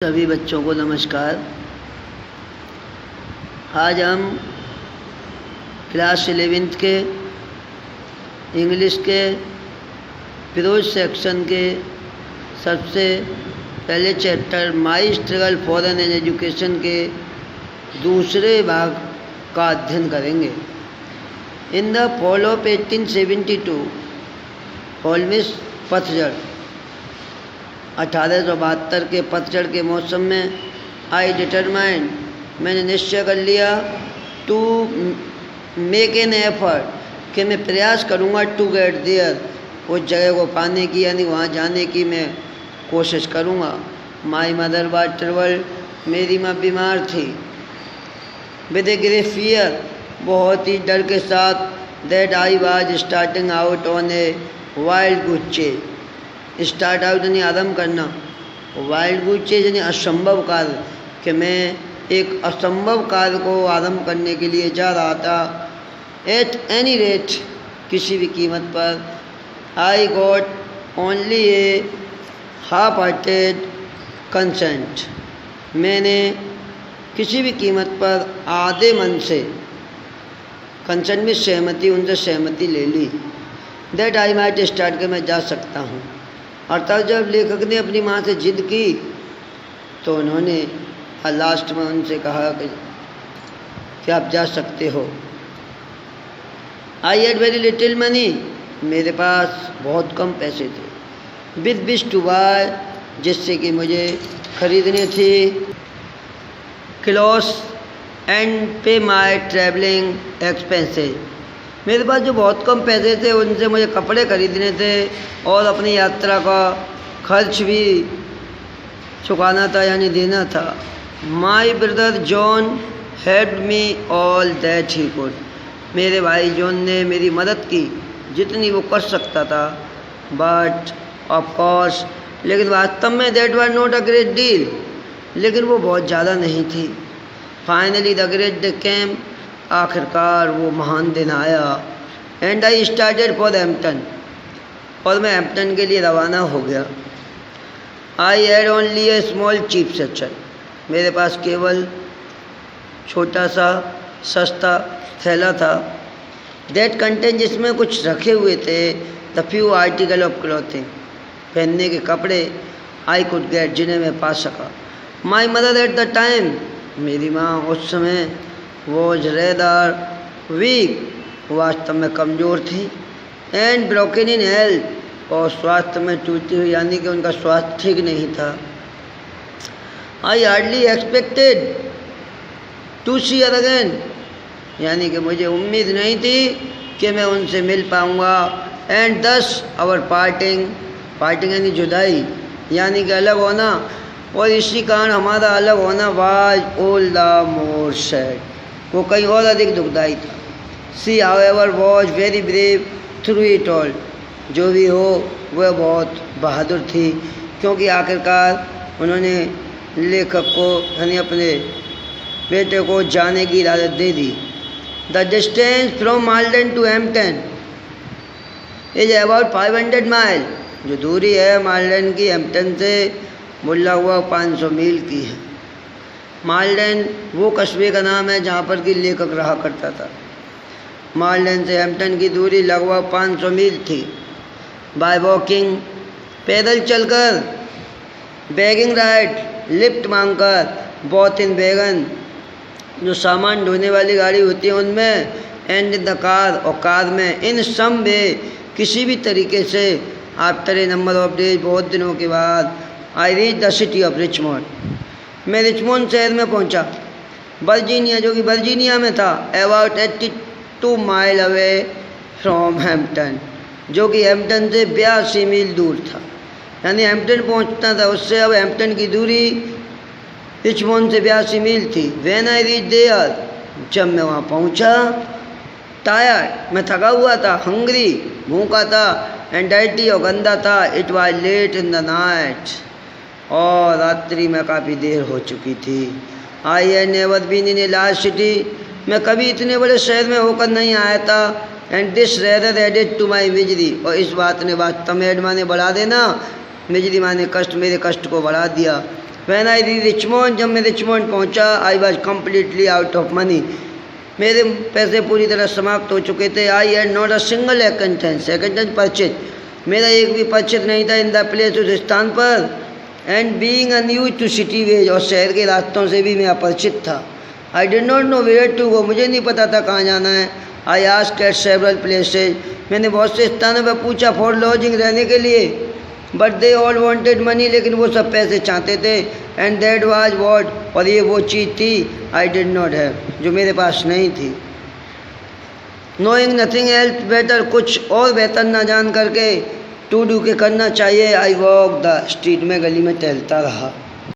सभी बच्चों को नमस्कार। आज हम क्लास 11th के इंग्लिश के प्रोज सेक्शन के सबसे पहले chapter my struggle for an education के दूसरे भाग का अध्ययन करेंगे। इन द फॉल ऑफ 1872 होलमिस पतझड़ 1872 के पतझड़ के मौसम में आई डिटरमाइंड मैंने निश्चय कर लिया टू मेक एन एफर्ट कि मैं प्रयास करूँगा टू गेट देयर उस जगह को पाने की, यानी वहाँ जाने की मैं कोशिश करूँगा। माई मदर वाज ट्रबल्ड, मेरी माँ बीमार थी। विद ए ग्रेट फियर, बहुत ही डर के साथ, that I was starting out on a wild good chase. Start out यानी आरम्भ करना, वाइल्ड गुड चेज यानी असंभव कार्य, कि मैं एक असंभव कार्य को आरम्भ करने के लिए जा रहा था। एट एनी रेट, किसी भी कीमत पर। I got only A half hearted consent, मैंने किसी भी कीमत पर आधे मन से, कंसेंट में सहमति, उनसे सहमति ले ली। दैट आई माइट स्टार्ट के मैं जा सकता हूँ। अर्थात जब लेखक ने अपनी माँ से जिद की तो उन्होंने लास्ट में उनसे कहा कि आप जा सकते हो। I had very little money, मेरे पास बहुत कम पैसे थे। विद विश टू बाय, जिससे कि मुझे खरीदने थे क्लॉथ्स एंड पे माई ट्रैवलिंग एक्सपेंसेस। मेरे पास जो बहुत कम पैसे थे उनसे मुझे कपड़े खरीदने थे और अपनी यात्रा का खर्च भी चुकाना था, यानी देना था। My brother John helped me all that he could, मेरे भाई जॉन ने मेरी मदद की जितनी वो कर सकता था। बट ऑफ कोर्स, लेकिन वास्तव में that was not a great deal, लेकिन वो बहुत ज़्यादा नहीं थी। Finally the great day came, आखिरकार वो महान दिन आया। And I started for Hampton, और मैं हैम्पटन के लिए रवाना हो गया। I had only a small cheap section, मेरे पास केवल छोटा सा सस्ता थैला था। दैट कंटेन, जिसमें कुछ रखे हुए थे, the few article of clothing, पहनने के कपड़े, आई कुड गेट, जिन्हें मैं पा सका। My mother at the time, मेरी माँ उस समय वॉज रेदर वीक, वास्तव में कमज़ोर थी। एंड ब्रोकन इन हेल्थ, और स्वास्थ्य में टूटी हुई, यानी कि उनका स्वास्थ्य ठीक नहीं था। I hardly expected to see her again, यानी कि मुझे उम्मीद नहीं थी कि मैं उनसे मिल पाऊँगा। एंड दस आवर पार्टिंग, पार्टिंग यानी जुदाई, यानी कि अलग होना, और इसी कारण हमारा अलग होना was all the more sad, वो कहीं और अधिक दुखदायी था। She however was very brave through it all, जो भी हो वह बहुत बहादुर थी, क्योंकि आखिरकार उन्होंने लेखक को, यानी अपने बेटे को जाने की इजाज़त दे दी। The distance from Malden to Hampton is about 500 mile, जो दूरी है माल्डन की हैम्पटन से मुल्ला हुआ 500 मील की है। माल्डन वो कस्बे का नाम है जहाँ पर कि लेखक रहा करता था। माल्डन से हैम्पटन की दूरी लगभग 500 मील थी। बाय वॉकिंग, पैदल चलकर, बैगिंग राइड, लिफ्ट मांगकर, बोथ इन वैगन, जो सामान ढोने वाली गाड़ी होती है उनमें, एंड इन द कार, और कार में, इन सम वे, किसी भी तरीके से, after a number of days, बहुत दिनों के बाद, I reach the city of Richmond, मैं रिचमोंड शहर में पहुंचा। वर्जीनिया, जो कि वर्जीनिया में था, about 82 mile away from Hampton, जो कि हैम्पटन से 82 मील दूर था, यानी हैम्पटन पहुंचना था उससे। अब हैम्पटन की दूरी रिचमोंड से 82 मील थी। व्हेन आई रीच देयर, जब मैं वहाँ पहुँचा, टायर्ड, मैं थका हुआ था, हंग्री, भूखा था, एंड डर्टी, और गंदा था। It was late in the night, और रात्रि में काफ़ी देर हो चुकी थी। I had never been in a large city, मैं कभी इतने बड़े शहर में होकर नहीं आया था। And this rather added to my misery, और इस बात ने वास्तव में एड माने बढ़ा देना, मिजरी माने कष्ट, मेरे कष्ट को बढ़ा दिया। व्हेन आई री रिचमोंड, जब मैं रिचमोंड पहुंचा, I was completely out of money, मेरे पैसे पूरी तरह समाप्त हो चुके थे। I had not a single acquaintance purchase, मेरा एक भी परिचित नहीं था इन द प्लेस, उस स्थान पर। And being unused to city ways, और शहर के रास्तों से भी मैं अपरिचित था। I did not know where to go, मुझे नहीं पता था कहाँ जाना है। I asked at several places, मैंने बहुत से स्थानों पर पूछा फॉर लॉजिंग, रहने के लिए। But they all wanted money, लेकिन वो सब पैसे चाहते थे। एंड दैट वाज व्हाट, और ये वो चीज़ थी आई डिड नॉट हैव, जो मेरे पास नहीं थी। नोइंग नथिंग एल्स बेटर, कुछ और बेहतर ना जान करके टू डू के करना चाहिए। आई वॉक द स्ट्रीट, में गली में टहलता रहा।